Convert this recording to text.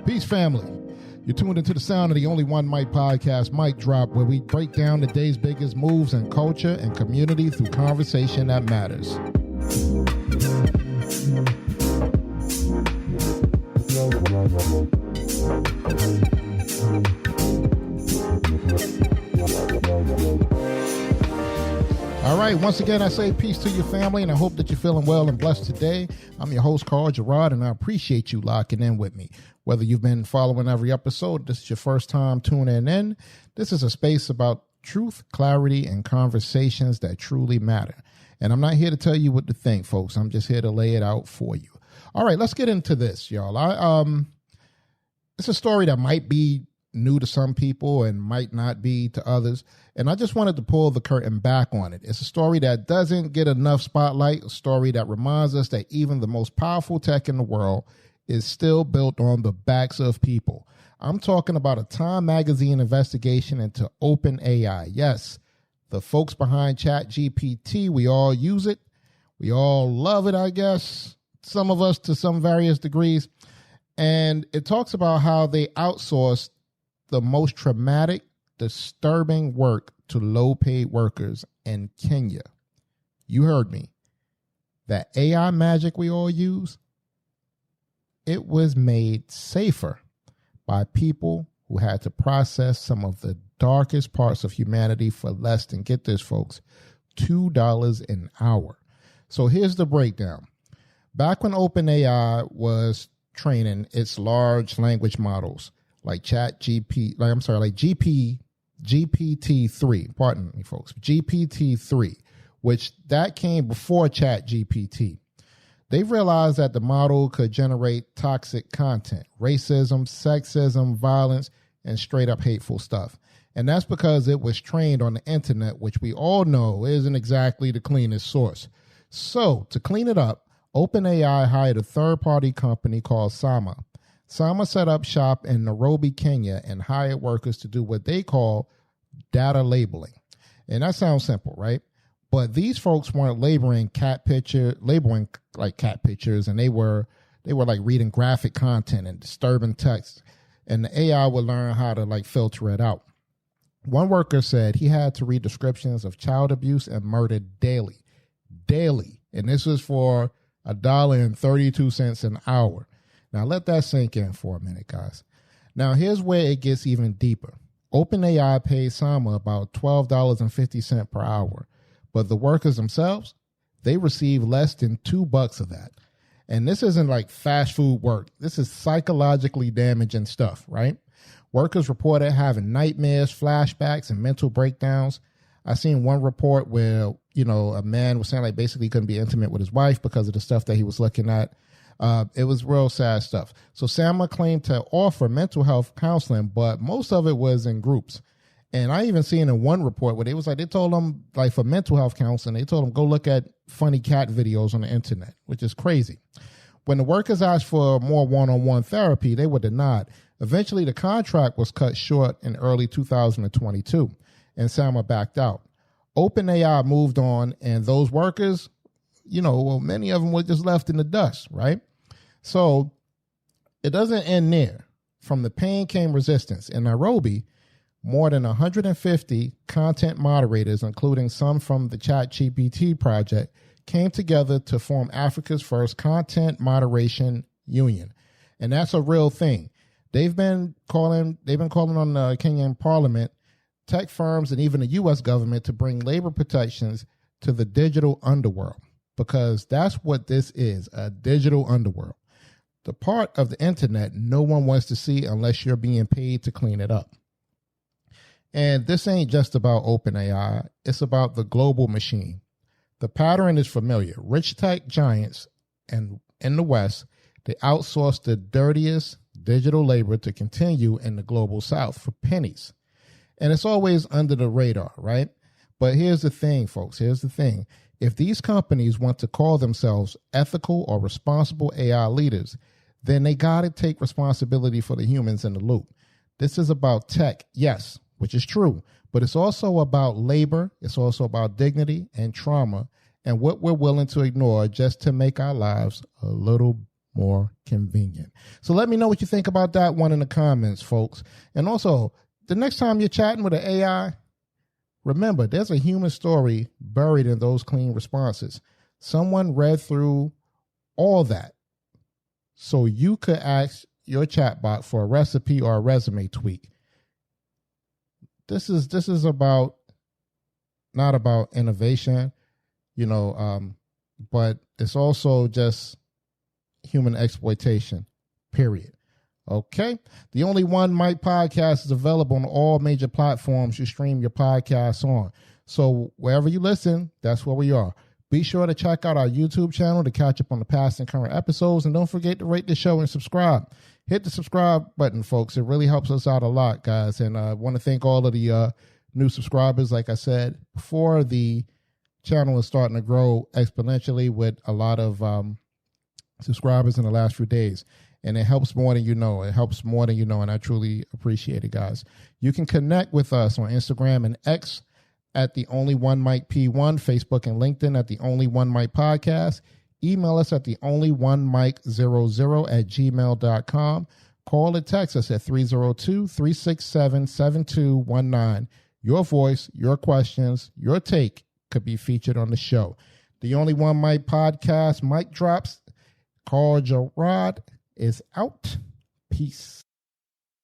Peace, family. You're tuned into the sound of the Only One Mic podcast, Mic Drop, where we break down the day's biggest moves in culture and community through conversation that matters. All right, once again, I say peace to your family, and I hope that you're feeling well and blessed today. I'm your host, Carl Gerard, and I appreciate you locking in with me. Whether you've been following every episode, this is your first time tuning in, this is a space about truth, clarity, and conversations that truly matter. And I'm not here to tell you what to think, folks. I'm just here to lay it out for you. All right, let's get into this, y'all. It's a story that might be new to some people and might not be to others. And I just wanted to pull the curtain back on it. It's a story that doesn't get enough spotlight, a story that reminds us that even the most powerful tech in the world is still built on the backs of people. I'm talking about a Time magazine investigation into OpenAI. Yes, the folks behind ChatGPT, we all use it. We all love it, I guess. Some of us to some various degrees. And it talks about how they outsourced the most traumatic, disturbing work to low-paid workers in Kenya. You heard me. That AI magic we all use, it was made safer by people who had to process some of the darkest parts of humanity for less than, get this, folks, $2 an hour. So here's the breakdown. Back when OpenAI was training its large language models, like GPT-3, pardon me, folks, GPT-3, which that came before ChatGPT. They realized that the model could generate toxic content, racism, sexism, violence, and straight up hateful stuff. And that's because it was trained on the internet, which we all know isn't exactly the cleanest source. So to clean it up, OpenAI hired a third-party company called Sama. Sama set up shop in Nairobi, Kenya, and hired workers to do what they call data labeling. And that sounds simple, right? But these folks weren't labeling like cat pictures, and they were like reading graphic content and disturbing text, and the AI would learn how to like filter it out. One worker said he had to read descriptions of child abuse and murder daily, and this was for $1.32 an hour. Now, let that sink in for a minute, guys. Now, here's where it gets even deeper. OpenAI pays Sama about $12.50 per hour, but the workers themselves, they receive less than $2 of that. And this isn't like fast food work. This is psychologically damaging stuff, right? Workers reported having nightmares, flashbacks, and mental breakdowns. I seen one report where, a man was saying like basically he couldn't be intimate with his wife because of the stuff that he was looking at. It was real sad stuff. So Sama claimed to offer mental health counseling, but most of it was in groups. And I even seen in one report where they told them like for mental health counseling, they told them go look at funny cat videos on the internet, which is crazy. When the workers asked for more one-on-one therapy, they were denied. Eventually the contract was cut short in early 2022 and Sama backed out. OpenAI moved on and those workers, many of them were just left in the dust, right? So it doesn't end there. From the pain came resistance. In Nairobi, more than 150 content moderators, including some from the ChatGPT project, came together to form Africa's first content moderation union. And that's a real thing. They've been calling on the Kenyan parliament, tech firms, and even the U.S. government to bring labor protections to the digital underworld, because that's what this is, a digital underworld. The part of the internet no one wants to see unless you're being paid to clean it up. And this ain't just about OpenAI, it's about the global machine. The pattern is familiar. Rich tech giants in the West, they outsource the dirtiest digital labor to continue in the global South for pennies. And it's always under the radar, right? But here's the thing, folks. Here's the thing. If these companies want to call themselves ethical or responsible AI leaders, then they got to take responsibility for the humans in the loop. This is about tech, yes, which is true, but it's also about labor. It's also about dignity and trauma and what we're willing to ignore just to make our lives a little more convenient. So let me know what you think about that one in the comments, folks. And also, the next time you're chatting with an AI, remember, there's a human story buried in those clean responses. Someone read through all that so you could ask your chatbot for a recipe or a resume tweak. This is about not about innovation, but it's also just human exploitation, period. Okay? The Only One Mic podcast is available on all major platforms you stream your podcasts on. So wherever you listen, that's where we are. Be sure to check out our YouTube channel to catch up on the past and current episodes, and don't forget to rate the show and subscribe. Hit the subscribe button, folks. It really helps us out a lot, guys. And I want to thank all of the new subscribers. Like I said before, the channel is starting to grow exponentially with a lot of subscribers in the last few days. And it helps more than you know. It helps more than you know, and I truly appreciate it, guys. You can connect with us on Instagram and X at The Only One Mic P1, Facebook and LinkedIn at The Only One Mic Podcast. Email us at theonlyonemic00@gmail.com. Call or text us at 302-367-7219. Your voice, your questions, your take could be featured on the show. The Only One Mic Podcast, mic drops. Carl Gerard is out. Peace.